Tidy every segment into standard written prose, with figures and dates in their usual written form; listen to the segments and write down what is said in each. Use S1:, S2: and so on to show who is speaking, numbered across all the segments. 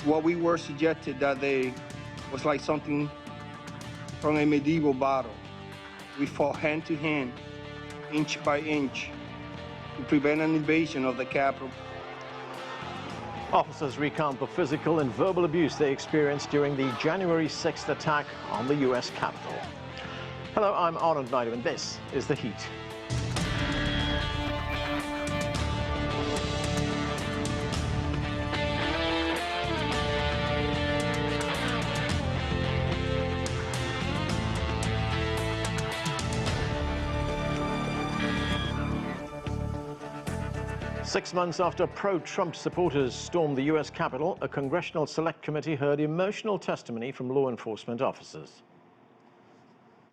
S1: What we were suggested that day was like something from a medieval battle. We fought hand to hand, inch by inch, to prevent an invasion of the Capitol.
S2: Officers recount the physical and verbal abuse they experienced during the January 6th attack on the U.S. Capitol. Hello, I'm Arnold Naidu, and this is The Heat. Six months after pro-Trump supporters stormed the U.S. Capitol, a Congressional Select Committee heard emotional testimony from law enforcement officers.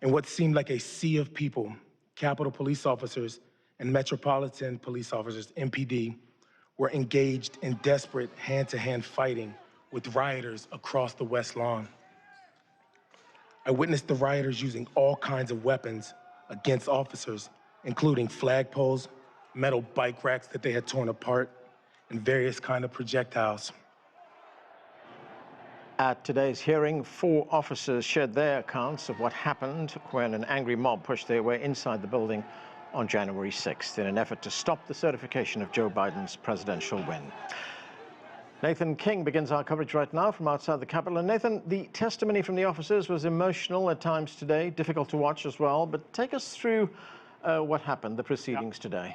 S3: In what seemed like a sea of people, Capitol police officers and Metropolitan Police officers, MPD, were engaged in desperate hand-to-hand fighting with rioters across the West Lawn. I witnessed the rioters using all kinds of weapons against officers, including flagpoles, metal bike racks that they had torn apart, and various kinds of projectiles.
S2: At today's hearing, 4 officers shared their accounts of what happened when an angry mob pushed their way inside the building on January 6th in an effort to stop the certification of Joe Biden's presidential win. Nathan King begins our coverage right now from outside the Capitol. And Nathan, the testimony from the officers was emotional at times today, difficult to watch as well, but take us through what happened, the proceedings today.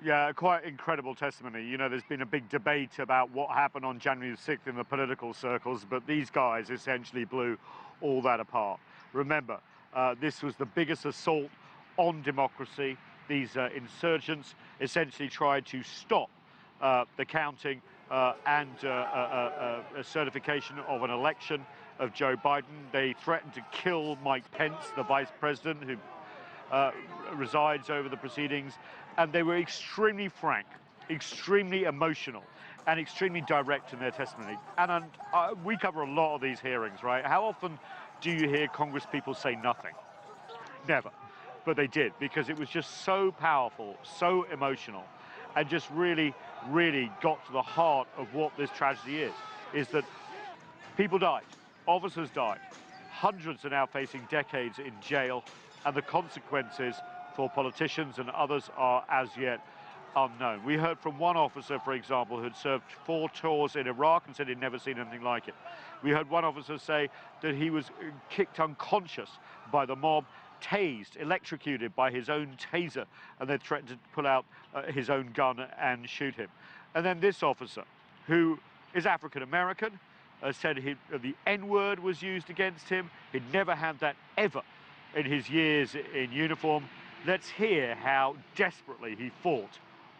S4: Yeah, quite incredible testimony. You know, there's been a big debate about what happened on January 6th in the political circles, but these guys essentially blew all that apart. Remember, this was the biggest assault on democracy. These insurgents essentially tried to stop the counting and a certification of an election of Joe Biden. They threatened to kill Mike Pence, the vice president, who resides over the proceedings, and they were extremely frank, extremely emotional, and extremely direct in their testimony. And we cover a lot of these hearings, right? How often do you hear Congress people say nothing? Never. But they did, because it was just so powerful, so emotional, and just really, really got to the heart of what this tragedy is that people died, officers died, hundreds are now facing decades in jail, and the consequences for politicians and others are as yet unknown. We heard from one officer, for example, who had served 4 tours in Iraq and said he'd never seen anything like it. We heard one officer say that he was kicked unconscious by the mob, tased, electrocuted by his own taser, and they threatened to pull out his own gun and shoot him. And then this officer, who is African-American, said the N-word was used against him. He'd never had that ever in his years in uniform. Let's hear how desperately he fought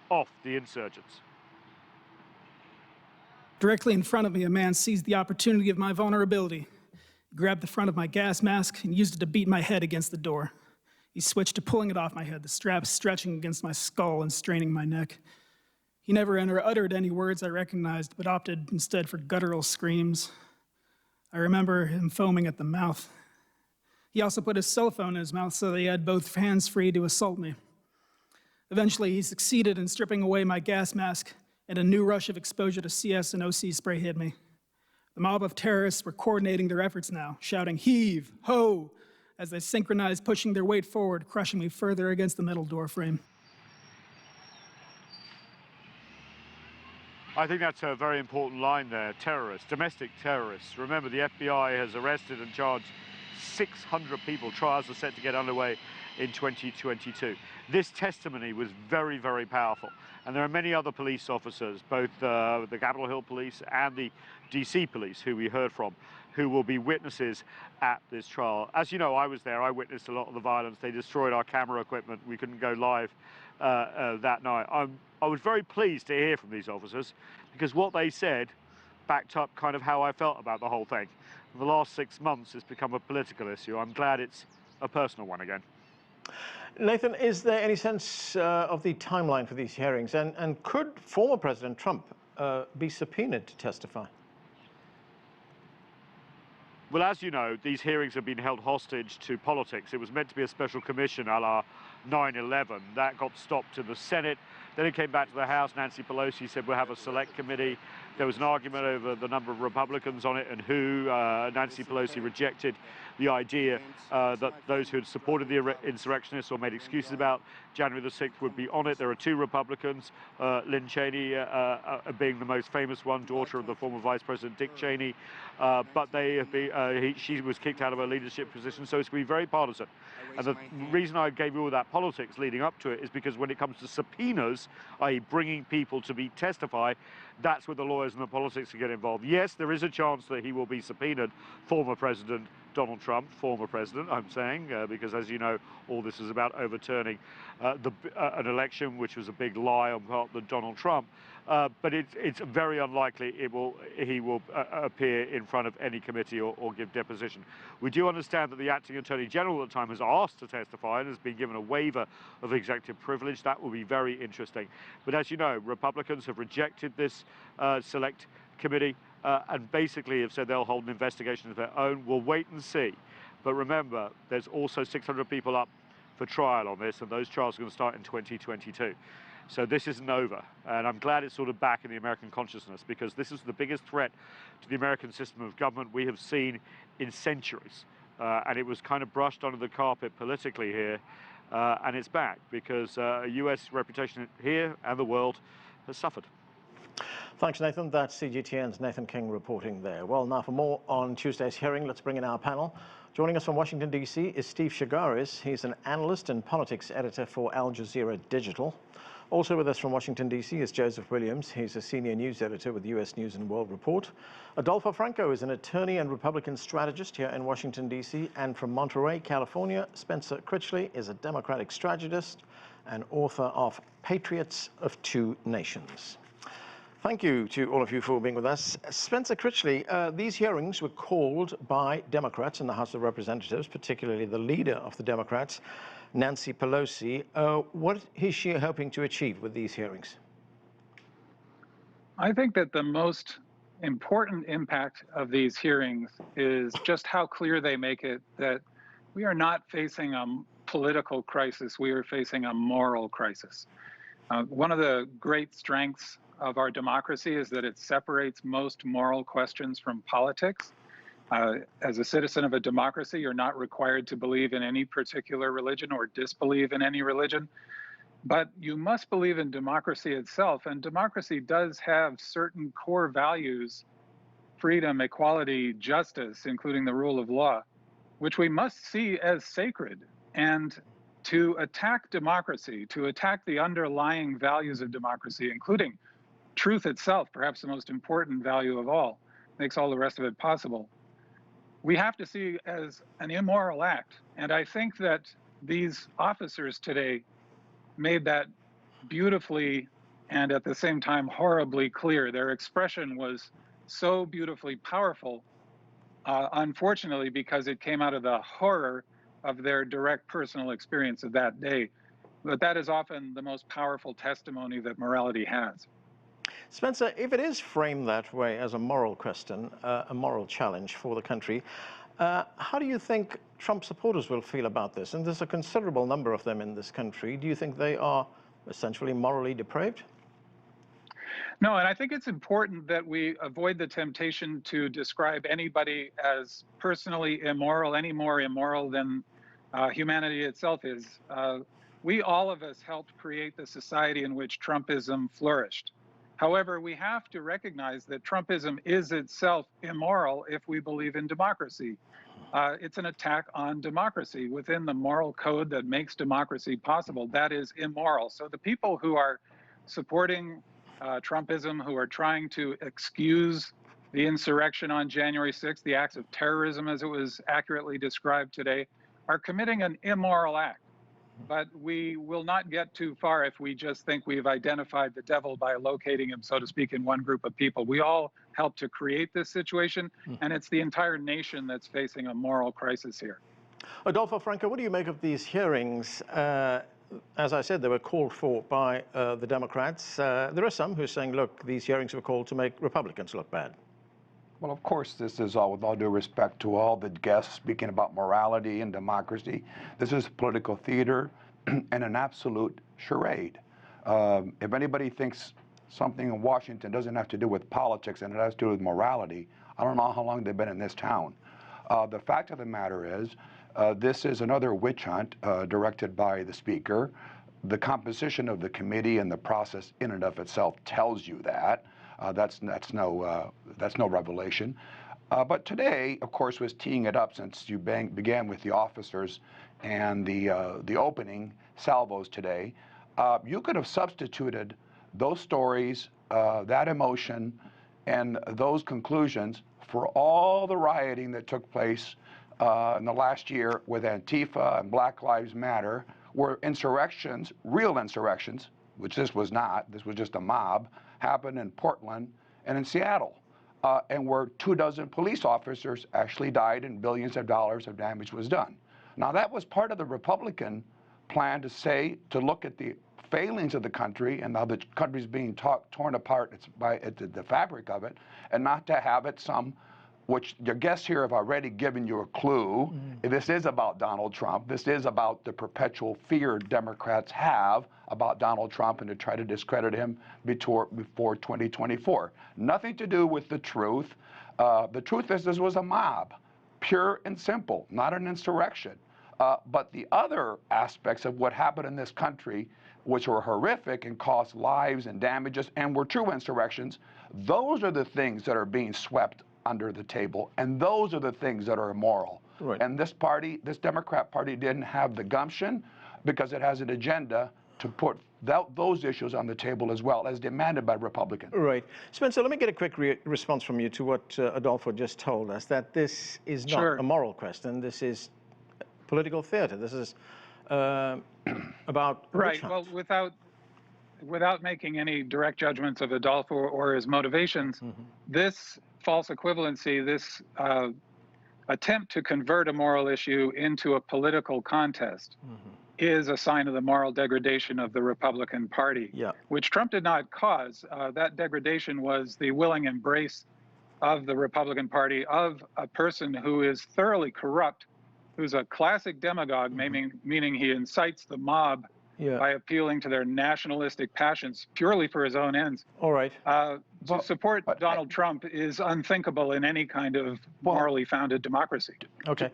S4: off the insurgents.
S5: Directly in front of me, a man seized the opportunity of my vulnerability. He grabbed the front of my gas mask and used it to beat my head against the door. He switched to pulling it off my head, the straps stretching against my skull and straining my neck. He never uttered any words I recognized, but opted instead for guttural screams. I remember him foaming at the mouth. He also put his cell phone in his mouth so that he had both hands free to assault me. Eventually, he succeeded in stripping away my gas mask, and a new rush of exposure to CS and OC spray hit me. The mob of terrorists were coordinating their efforts now, shouting "heave, ho," as they synchronized, pushing their weight forward, crushing me further against the metal door frame.
S4: I think that's a very important line there. Terrorists, domestic terrorists. Remember, the FBI has arrested and charged 600 people. Trials are set to get underway in 2022. This testimony was very, very powerful. And there are many other police officers, both the Capitol Hill Police and the DC Police, who we heard from, who will be witnesses at this trial. As you know, I was there. I witnessed a lot of the violence. They destroyed our camera equipment. We couldn't go live that night. I was very pleased to hear from these officers, because what they said backed up kind of how I felt about the whole thing. For the last 6 months, it's become a political issue. I'm glad it's a personal one again.
S2: Nathan, is there any sense of the timeline for these hearings? And could former President Trump be subpoenaed to testify?
S4: Well, as you know, these hearings have been held hostage to politics. It was meant to be a special commission a la 9/11. That got stopped in the Senate. Then it came back to the House. Nancy Pelosi said we'll have a select committee. There was an argument over the number of Republicans on it and who. Nancy Pelosi rejected the idea that those who had supported the insurrectionists or made excuses about January the 6th would be on it. There are two Republicans, Lynn Cheney being the most famous one, daughter of the former Vice President Dick Cheney, but they have been, she was kicked out of her leadership position, so it's going to be very partisan. And the reason I gave you all that politics leading up to it is because when it comes to subpoenas, i.e. bringing people to be testify, that's where the lawyers and the politics get involved. Yes, there is a chance that he will be subpoenaed, former President Donald Trump, former president, I'm saying, because as you know, all this is about overturning an election which was a big lie on part of Donald Trump. But it's very unlikely he will appear in front of any committee or give deposition. We do understand that the acting Attorney General at the time has asked to testify and has been given a waiver of executive privilege. That will be very interesting. But as you know, Republicans have rejected this select committee and basically have said they'll hold an investigation of their own. We'll wait and see. But remember, there's also 600 people up for trial on this, and those trials are going to start in 2022. So this isn't over, and I'm glad it's sort of back in the American consciousness, because this is the biggest threat to the American system of government we have seen in centuries. And it was kind of brushed under the carpet politically here, and it's back because US reputation here and the world has suffered.
S2: Thanks, Nathan. That's CGTN's Nathan King reporting there. Well, now for more on Tuesday's hearing, let's bring in our panel. Joining us from Washington, D.C. is Steve Chaggaris. He's an analyst and politics editor for Al Jazeera Digital. Also with us from Washington, D.C. is Joseph Williams. He's a senior news editor with U.S. News and World Report. Adolfo Franco is an attorney and Republican strategist here in Washington, D.C. And from Monterey, California, Spencer Critchley is a Democratic strategist and author of Patriots of Two Nations. Thank you to all of you for being with us. Spencer Critchley, these hearings were called by Democrats in the House of Representatives, particularly the leader of the Democrats, Nancy Pelosi. What is she hoping to achieve with these hearings?
S6: I think that the most important impact of these hearings is just how clear they make it that we are not facing a political crisis, we are facing a moral crisis. One of the great strengths of our democracy is that it separates most moral questions from politics. As a citizen of a democracy, you're not required to believe in any particular religion or disbelieve in any religion, but you must believe in democracy itself. And democracy does have certain core values, freedom, equality, justice, including the rule of law, which we must see as sacred. And to attack democracy, to attack the underlying values of democracy, including truth itself, perhaps the most important value of all, makes all the rest of it possible, we have to see as an immoral act. And I think that these officers today made that beautifully and at the same time horribly clear. Their expression was so beautifully powerful, unfortunately, because it came out of the horror of their direct personal experience of that day. But that is often the most powerful testimony that morality has.
S2: Spencer, if it is framed that way as a moral question, a moral challenge for the country, how do you think Trump supporters will feel about this? And there's a considerable number of them in this country. Do you think they are essentially morally depraved?
S6: No, and I think it's important that we avoid the temptation to describe anybody as personally immoral, any more immoral than humanity itself is. We, all of us, helped create the society in which Trumpism flourished. However, we have to recognize that Trumpism is itself immoral if we believe in democracy. It's an attack on democracy within the moral code that makes democracy possible. That is immoral. So the people who are supporting Trumpism, who are trying to excuse the insurrection on January 6th, the acts of terrorism as it was accurately described today, are committing an immoral act. But we will not get too far if we just think we've identified the devil by locating him, so to speak, in one group of people. We all helped to create this situation, and it's the entire nation that's facing a moral crisis here.
S2: Adolfo Franco, what do you make of these hearings? As I said, they were called for by the Democrats. There are some who are saying, look, these hearings were called to make Republicans look bad.
S7: Well, of course, this is all, with all due respect to all the guests speaking about morality and democracy, this is political theater and an absolute charade. If anybody thinks something in Washington doesn't have to do with politics and it has to do with morality, I don't know how long they've been in this town. The fact of the matter is, this is another witch hunt directed by the Speaker. The composition of the committee and the process in and of itself tells you that. That's no revelation. But today, of course, was teeing it up since you began with the officers and the opening salvos today. You could have substituted those stories, that emotion, and those conclusions for all the rioting that took place in the last year with Antifa and Black Lives Matter, where insurrections, real insurrections, which this was not, this was just a mob, happened in Portland and in Seattle, and where 24 police officers actually died and billions of dollars of damage was done. Now that was part of the Republican plan to look at the failings of the country and how the country's being torn apart by the fabric of it, and not to have it which your guests here have already given you a clue. This is about Donald Trump. This is about the perpetual fear Democrats have about Donald Trump and to try to discredit him before 2024. Nothing to do with the truth. The truth is this was a mob, pure and simple, not an insurrection. But the other aspects of what happened in this country, which were horrific and cost lives and damages and were true insurrections, those are the things that are being swept under the table, and those are the things that are immoral. Right. And this Democrat Party didn't have the gumption because it has an agenda to put those issues on the table as well, as demanded by Republicans.
S2: Right. Spencer, let me get a quick response from you to what Adolfo just told us, that this is not a moral question, this is political theater. This is about
S6: right. Well, without making any direct judgments of Adolfo or his motivations, this false equivalency, this attempt to convert a moral issue into a political contest is a sign of the moral degradation of the Republican Party, which Trump did not cause. That degradation was the willing embrace of the Republican Party of a person who is thoroughly corrupt, who's a classic demagogue, meaning he incites the mob by appealing to their nationalistic passions purely for his own ends.
S2: All right.
S6: To support Donald Trump is unthinkable in any kind of morally founded democracy.
S2: Okay.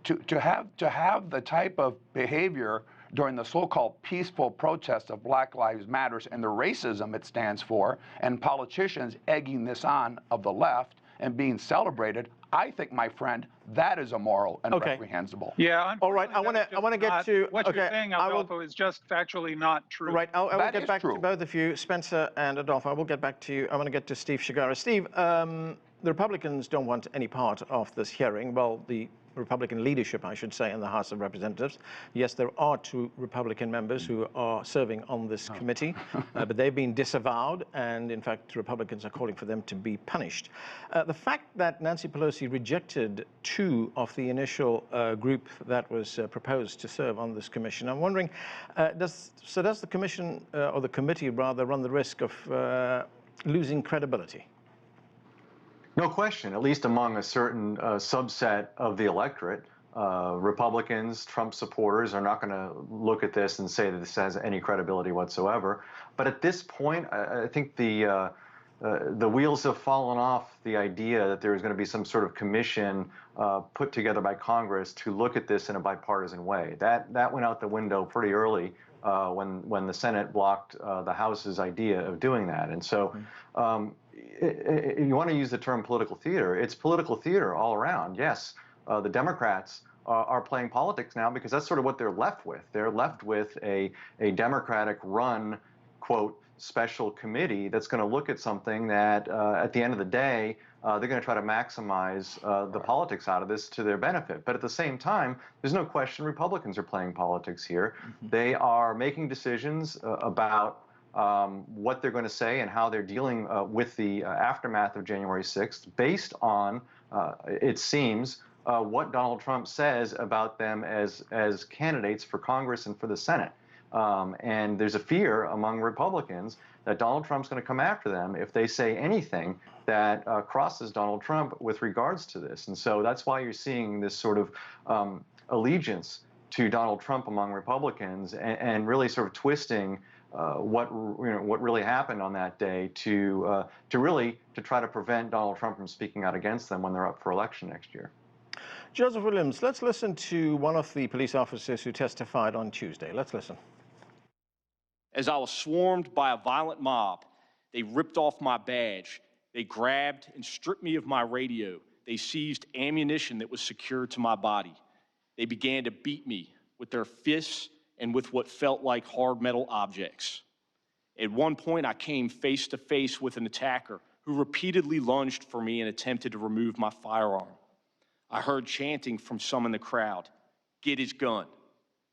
S7: To have the type of behavior during the so-called peaceful protests of Black Lives Matters and the racism it stands for, and politicians egging this on of the left and being celebrated, I think, my friend, that is immoral and reprehensible.
S6: Yeah.
S2: All right. I want to get to
S6: what you're saying, Adolfo, is just factually not true.
S2: Right. I will get back to both of you, Spencer and Adolfo. I will get back to you. I want to get to Steve Chaggaris. Steve, the Republicans don't want any part of this hearing. Well, the Republican leadership, I should say, in the House of Representatives. Yes, there are 2 Republican members who are serving on this committee, but they've been disavowed, and in fact, Republicans are calling for them to be punished. The fact that Nancy Pelosi rejected 2 of the initial group that was proposed to serve on this commission, I'm wondering, does the commission, or the committee rather, run the risk of losing credibility?
S8: No question, at least among a certain subset of the electorate. Republicans, Trump supporters are not going to look at this and say that this has any credibility whatsoever. But at this point, I think the wheels have fallen off the idea that there is going to be some sort of commission put together by Congress to look at this in a bipartisan way. That went out the window pretty early when the Senate blocked the House's idea of doing that. And so you want to use the term political theater. It's political theater all around. Yes, the Democrats are playing politics now because that's sort of what they're left with. They're left with a Democratic-run, quote, special committee that's going to look at something that, at the end of the day, they're going to try to maximize the politics out of this to their benefit. But at the same time, there's no question Republicans are playing politics here. They are making decisions about what they're going to say and how they're dealing with the aftermath of January 6th based on, it seems, what Donald Trump says about them as candidates for Congress and for the Senate. And there's a fear among Republicans that Donald Trump's going to come after them if they say anything that crosses Donald Trump with regards to this. And so that's why you're seeing this sort of allegiance to Donald Trump among Republicans and really sort of twisting what really happened on that day to try to prevent Donald Trump from speaking out against them when they're up for election next year.
S2: Joseph Williams, let's listen to one of the police officers who testified on Tuesday. Let's listen.
S9: As I was swarmed by a violent mob, they ripped off my badge. They grabbed and stripped me of my radio. They seized ammunition that was secured to my body. They began to beat me with their fists and with what felt like hard metal objects. At one point, I came face to face with an attacker who repeatedly lunged for me and attempted to remove my firearm. I heard chanting from some in the crowd, "Get his gun,"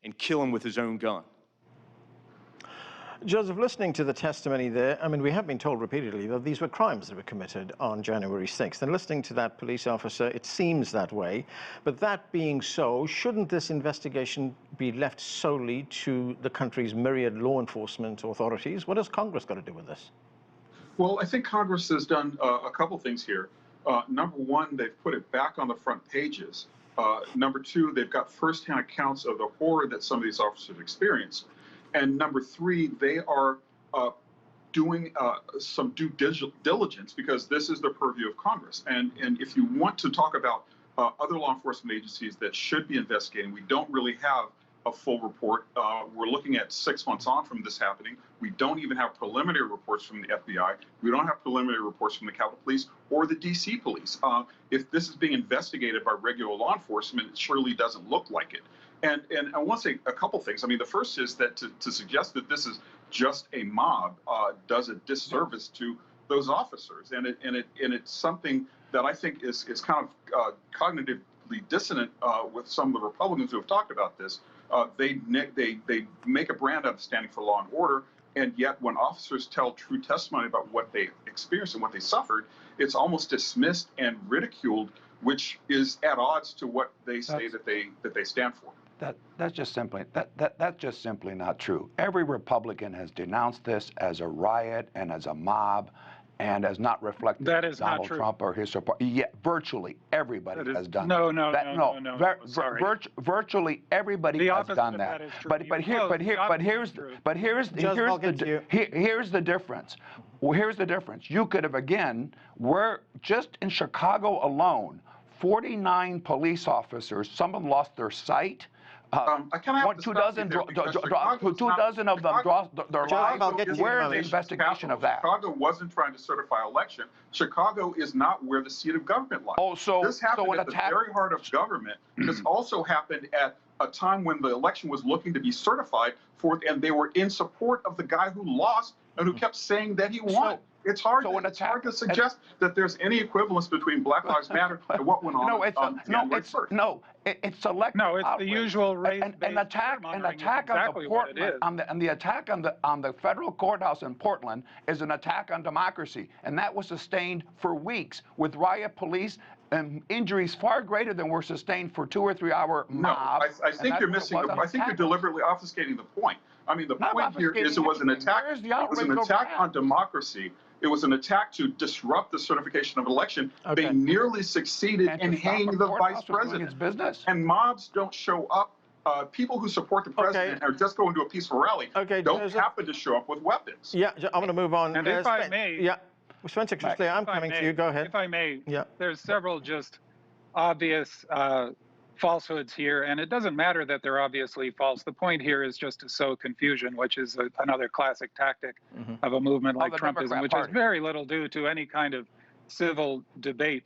S9: and kill him with his own gun.
S2: Joseph, listening to the testimony there, I mean, we have been told repeatedly that these were crimes that were committed on January 6th. And listening to that police officer, it seems that way. But that being so, shouldn't this investigation be left solely to the country's myriad law enforcement authorities? What has Congress got to do with this?
S10: Well, I think Congress has done a couple things here. Number one, they've put it back on the front pages. Number two, they've got firsthand accounts of the horror that some of these officers experienced. And number three, they are doing some due diligence because this is the purview of Congress. And if you want to talk about other law enforcement agencies that should be investigating, we don't really have a full report. We're looking at 6 months on from this happening. We don't even have preliminary reports from the FBI. We don't have preliminary reports from the Capitol Police or the DC Police. If this is being investigated by regular law enforcement, it surely doesn't look like it. And I want to say a couple things. I mean, the first is that to suggest that this is just a mob does a disservice to those officers, and it's something that I think is kind of cognitively dissonant with some of the Republicans who have talked about this. They make a brand out of standing for law and order, and yet when officers tell true testimony about what they experienced and what they suffered, it's almost dismissed and ridiculed, which is at odds to what they say that they stand for.
S7: That's just simply not true. Every Republican has denounced this as a riot and as a mob, and as not reflecting Donald Trump or his support. Yeah, virtually everybody has done that. Virtually everybody has done that. But here's the difference. Well, here's the difference. You could have we're just in Chicago alone, 49 police officers. Some of them lost their sight. 2 dozen of them lost their lives. Where is the investigation of that?
S10: Chicago wasn't trying to certify election. Chicago is not where the seat of government lies.
S7: Oh, so
S10: this happened at the very heart of government. This also happened at a time when the election was looking to be certified and they were in support of the guy who lost and who kept saying that he won. It's hard to suggest that there's any equivalence between Black Lives Matter and what went on January 1st.
S7: It's selective.
S6: No, it's the usual race-based
S7: an attack on the attack on the federal courthouse in Portland is an attack on democracy, and that was sustained for weeks with riot police and injuries far greater than were sustained for 2 or 3 hour mob.
S10: No, I think you're missing. I think you're deliberately obfuscating the point. I mean, the point here is it was an attack. It was an attack on democracy. It was an attack to disrupt the certification of an election. Okay. They nearly succeeded in hanging the vice president. And mobs don't show up. People who support the president or just go into a peaceful rally don't happen to show up with weapons.
S2: Yeah, I'm going to move on.
S6: And if I may,
S2: Spencer Critchley, I'm coming to you. Go ahead.
S6: If I may, there's several just obvious falsehoods here, and it doesn't matter that they're obviously false. The point here is just to sow confusion, which is another classic tactic of a movement like Trumpism, which has very little due to any kind of civil debate.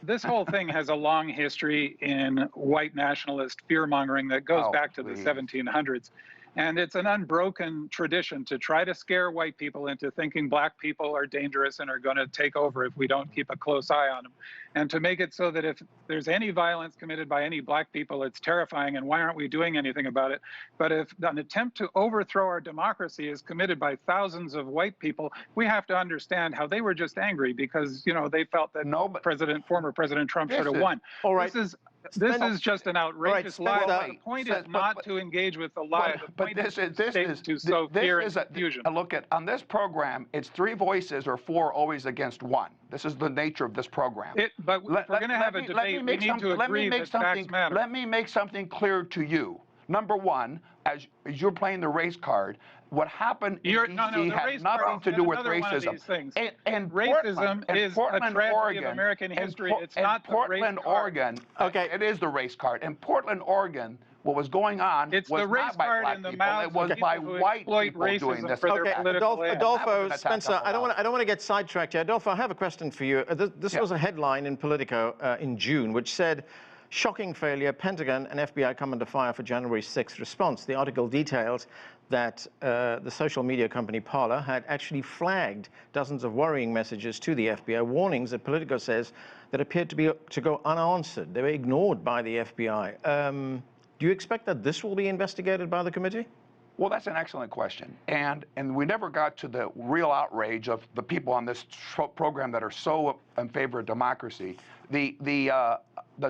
S6: This whole thing has a long history in white nationalist fear-mongering that goes back to the 1700s. And it's an unbroken tradition to try to scare white people into thinking black people are dangerous and are going to take over if we don't keep a close eye on them. And to make it so that if there's any violence committed by any black people, it's terrifying and why aren't we doing anything about it? But if an attempt to overthrow our democracy is committed by thousands of white people, we have to understand how they were just angry because, they felt that former President Trump should have won.
S2: All right.
S6: This is just an outrageous lie. The point is not to engage with the lie. The point is to sow fear and confusion.
S7: Look on this program, it's 3 voices or 4 always against 1. This is the nature of this program.
S6: But if we're going to have a debate, we need to agree that facts matter.
S7: Let me make something clear to you. Number one, as you're playing the race card, what happened in D.C.
S6: the
S7: had
S6: race
S7: nothing
S6: part
S7: to
S6: is
S7: do with
S6: another one of
S7: racism.
S6: these things.
S7: And
S6: Racism is a tragedy of American history. It's not the race
S7: Portland,
S6: card.
S7: Oregon.
S2: Okay.
S7: It is the race card. In Portland, Oregon, what was going on
S6: It's
S7: was
S6: the race
S7: not by
S6: card
S7: black
S6: in the
S7: people.
S6: mouths
S7: It was
S6: of
S7: by
S6: people who
S7: white
S6: exploit
S7: people doing
S6: racism
S7: this.
S6: for their
S2: Okay,
S6: political ends.
S2: Adolfo,
S7: attack
S2: Spencer,
S7: on
S2: I don't want to get sidetracked here. Adolfo, I have a question for you. This was a headline in Politico in June, which said, "Shocking failure, Pentagon and FBI come under fire for January 6th response." The article details that the social media company Parler had actually flagged dozens of worrying messages to the FBI, warnings that Politico says that appeared to go unanswered. They were ignored by the FBI. Do you expect that this will be investigated by the committee?
S7: Well, that's an excellent question, and we never got to the real outrage of the people on this program that are so in favor of democracy. The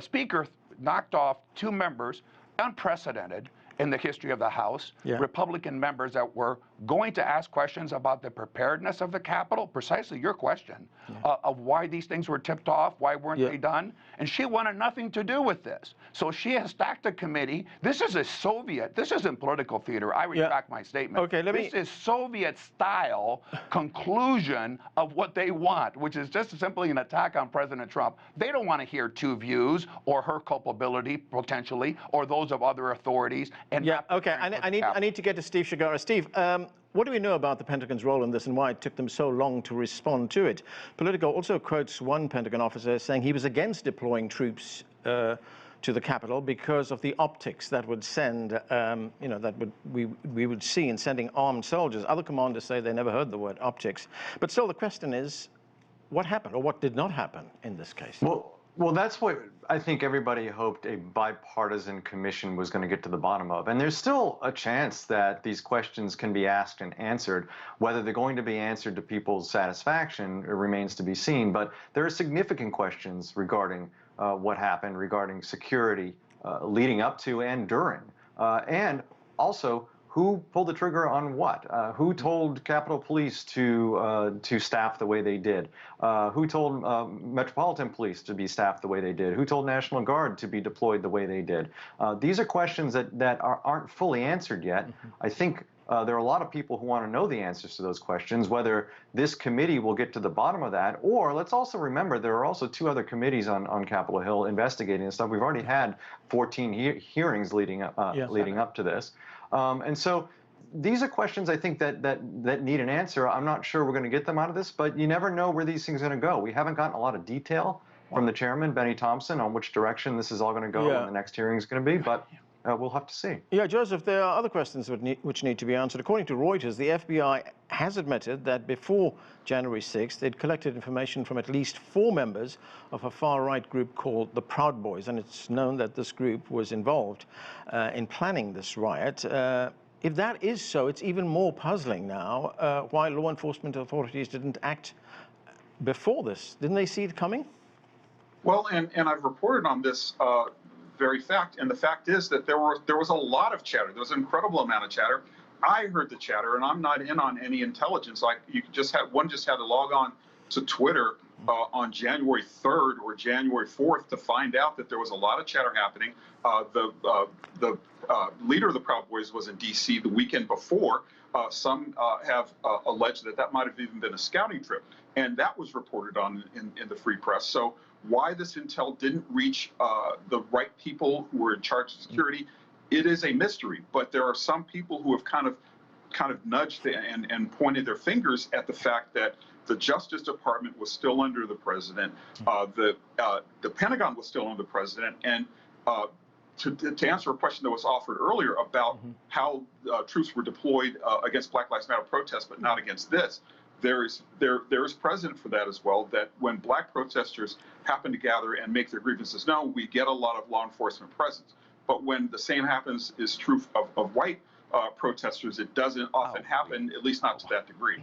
S7: speaker knocked off 2 members, unprecedented in the history of the House, Republican members that were going to ask questions about the preparedness of the Capitol, precisely your question, of why these things were tipped off, why weren't they done, and she wanted nothing to do with this. So she has stacked a committee. This is this isn't political theater. I retract my statement.
S2: Okay,
S7: this is Soviet-style conclusion of what they want, which is just simply an attack on President Trump. They don't want to hear 2 views or her culpability, potentially, or those of other authorities. And
S2: okay, I need to get to Steve Chaggaris. Steve, what do we know about the Pentagon's role in this and why it took them so long to respond to it? Politico also quotes one Pentagon officer saying he was against deploying troops to the Capitol because of the optics that would send, we would see in sending armed soldiers. Other commanders say they never heard the word optics. But still, the question is, what happened or what did not happen in this case?
S8: Well, that's what I think everybody hoped a bipartisan commission was going to get to the bottom of. And there's still a chance that these questions can be asked and answered. Whether they're going to be answered to people's satisfaction remains to be seen. But there are significant questions regarding what happened, regarding security leading up to and during. And also, who pulled the trigger on what? Who told Capitol Police to staff the way they did? Who told Metropolitan Police to be staffed the way they did? Who told National Guard to be deployed the way they did? These are questions that aren't fully answered yet. I think there are a lot of people who want to know the answers to those questions, whether this committee will get to the bottom of that, or let's also remember there are also 2 other committees on Capitol Hill investigating this stuff. We've already had 14 hearings leading up to this. And so these are questions I think that need an answer. I'm not sure we're going to get them out of this, but you never know where these things are going to go. We haven't gotten a lot of detail from the chairman, Benny Thompson, on which direction this is all going to go and the next hearing is going to be, but we'll have to see.
S2: Yeah, Joseph, there are other questions which need to be answered. According to Reuters, the FBI has admitted that before January 6th, they'd collected information from at least 4 members of a far-right group called the Proud Boys, and it's known that this group was involved in planning this riot. If that is so, it's even more puzzling now why law enforcement authorities didn't act before this. Didn't they see it coming?
S10: Well, and I've reported on this very fact, and the fact is that there was a lot of chatter. There was an incredible amount of chatter. I heard the chatter, and I'm not in on any intelligence. Like one just had to log on to Twitter on January 3rd or January 4th to find out that there was a lot of chatter happening. The leader of the Proud Boys was in D.C. the weekend before. Some have alleged that might have even been a scouting trip, and that was reported on in the free press. So why this intel didn't reach the right people who were in charge of security, it is a mystery. But there are some people who have kind of nudged and pointed their fingers at the fact that the Justice Department was still under the president, the Pentagon was still under the president, and to answer a question that was offered earlier about how troops were deployed against Black Lives Matter protests, but not against this. There is precedent for that as well, that when black protesters happen to gather and make their grievances known, we get a lot of law enforcement presence. But when the same happens is true of white protesters, it doesn't often happen, at least not to that degree.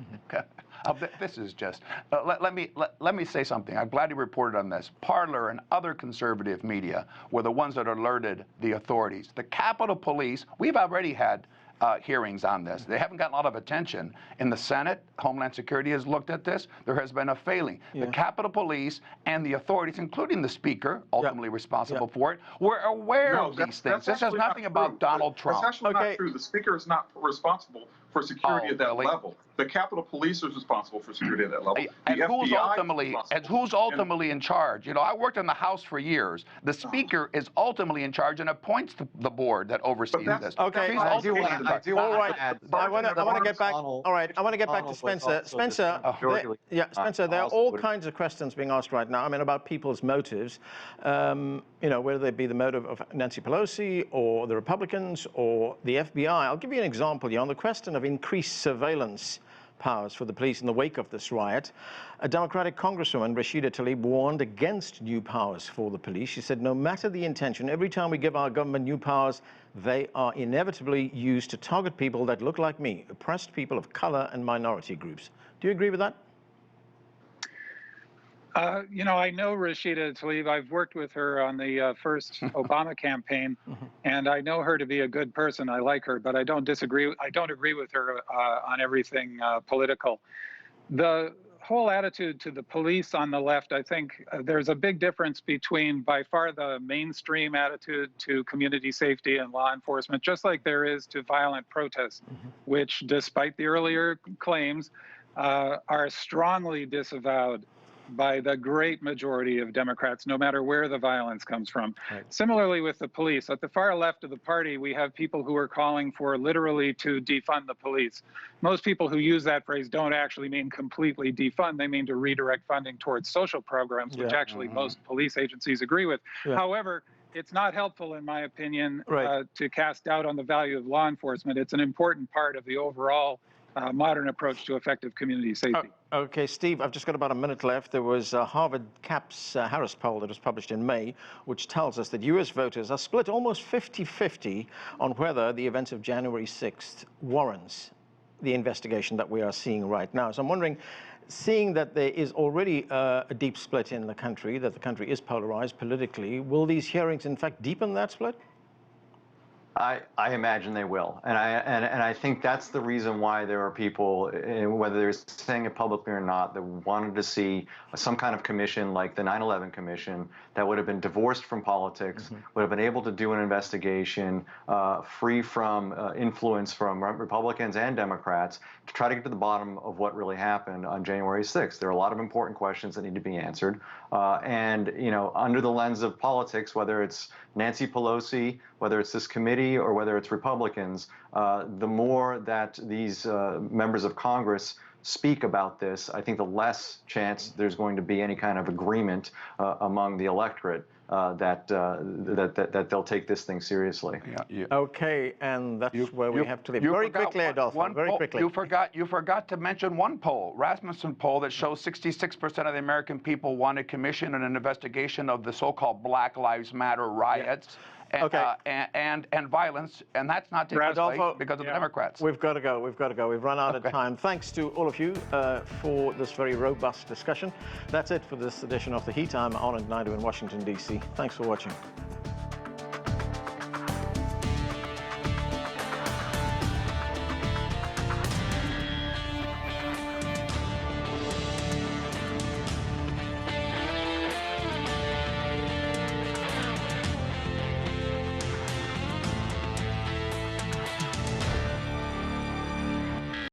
S7: This is just, let me say something. I'm glad you reported on this. Parler and other conservative media were the ones that alerted the authorities. The Capitol Police, we've already had hearings on this. They haven't gotten a lot of attention. In the Senate, Homeland Security has looked at this. There has been a failing. The Capitol Police and the authorities, including the Speaker, ultimately responsible for it, were aware of these things. This has nothing about Donald Trump.
S10: That's actually not true. The Speaker is not responsible for security at that
S7: really?
S10: level. The Capitol Police is responsible for security at that level.
S7: And
S10: The
S7: who's
S10: FBI is
S7: ultimately in charge? You know, I worked in the House for years. The Speaker is ultimately in charge and appoints the board that oversees this.
S2: Okay,
S7: He's
S8: I do want to add.
S2: I want to get back. All right, I want to get back to Spencer. Spencer, Spencer, there are all kinds of questions being asked right now. I mean, about people's motives. You know, whether they be the motive of Nancy Pelosi or the Republicans or the FBI. I'll give you an example here on the question of increased surveillance powers for the police in the wake of this riot. A Democratic Congresswoman, Rashida Tlaib, warned against new powers for the police. She said, no matter the intention, every time we give our government new powers, they are inevitably used to target people that look like me, oppressed people of color and minority groups. Do you agree with that?
S6: You know, I know Rashida Tlaib. I've worked with her on the first Obama campaign, and I know her to be a good person. I like her, but I don't disagree. I don't agree with her on everything political. The whole attitude to the police on the left, I think there's a big difference between by far the mainstream attitude to community safety and law enforcement, just like there is to violent protests, which, despite the earlier claims, are strongly disavowed by the great majority of Democrats, no matter where the violence comes from. Right. Similarly with the police, at the far left of the party, we have people who are calling for literally to defund the police. Most people who use that phrase don't actually mean completely defund. They mean to redirect funding towards social programs, which actually most police agencies agree with. However, it's not helpful, in my opinion, to cast doubt on the value of law enforcement. It's an important part of the overall modern approach to effective community safety.
S2: Okay, Steve, I've just got about a minute left. There was a Harvard CAPS Harris poll that was published in May, which tells us that U.S. voters are split almost 50-50 on whether the events of January 6th warrants the investigation that we are seeing right now. So I'm wondering, seeing that there is already a deep split in the country, that the country is polarized politically, will these hearings in fact deepen that split?
S8: I imagine they will, and I think that's the reason why there are people, whether they're saying it publicly or not, that wanted to see some kind of commission like the 9/11 Commission that would have been divorced from politics, would have been able to do an investigation free from influence from Republicans and Democrats to try to get to the bottom of what really happened on January 6th. There are a lot of important questions that need to be answered, and you know, under the lens of politics, whether it's Nancy Pelosi, whether it's this committee, or whether it's Republicans, the more that these members of Congress speak about this, I think the less chance there's going to be any kind of agreement among the electorate that they'll take this thing seriously.
S2: Okay, and that's where we have to leave. Very quickly, Adolfo, very quickly.
S7: You forgot to mention one poll, Rasmussen poll, that shows 66% of the American people want a commission and an investigation of the so-called Black Lives Matter riots. And violence, and that's not taking place because of the Democrats.
S2: We've got to go. We've run out of time. Thanks to all of you for this very robust discussion. That's it for this edition of The Heat. I'm Anand Naidu in Washington, D.C. Thanks for watching.